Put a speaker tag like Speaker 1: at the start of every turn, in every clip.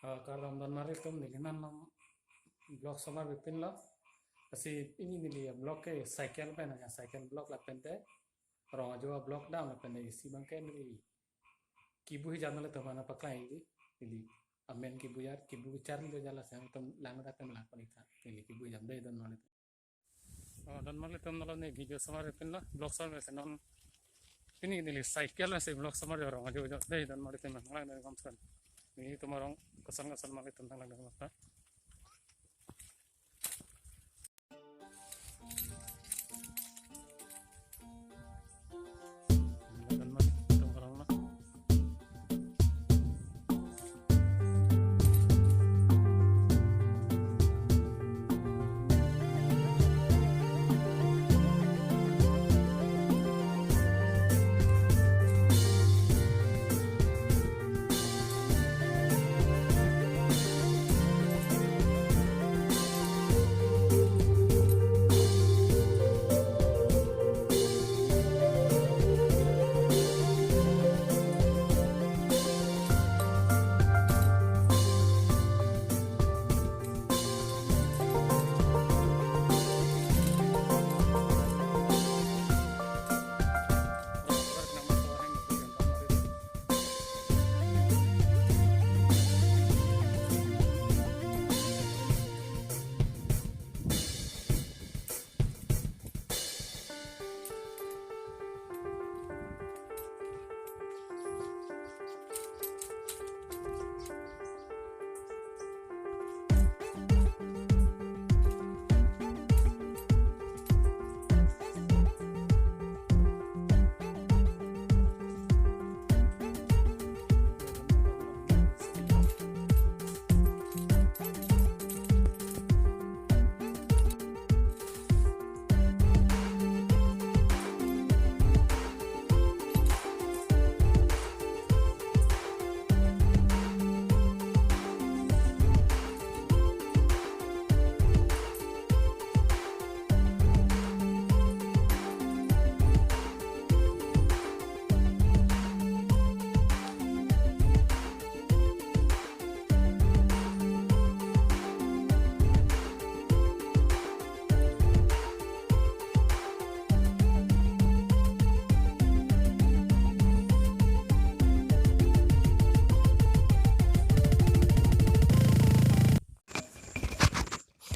Speaker 1: Kalau dan mari tum nih kan blok sama bipin lo kasi ini nih ya blok ke cycle pen ya cycle blok lah pente orang aja blok down lah pente isi bangke nih kibu hijan le mana pakai ini amen kibu ya kibu cari lo jelas yang tum lama datang lah panita ini kibu jam deh dan malit dan malit tum nalo nih video sama bipin lo blok sama senon ini nih cycle lah sih blok sama orang aja deh dan malit tum malah dari kamsan ini tuh orang kesal malit tentang lagi apa dan malit tum orang lah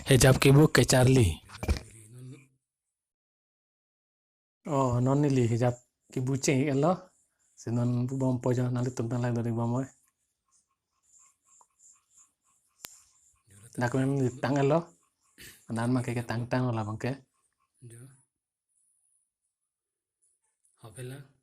Speaker 1: hijab kibu ke Charlie oh non nili hijab kibu ceng elo senon bu bom pojo nalit tentang lain dari bom nak mem di tang elo nan ma ke tang tang lah bangke
Speaker 2: jo habela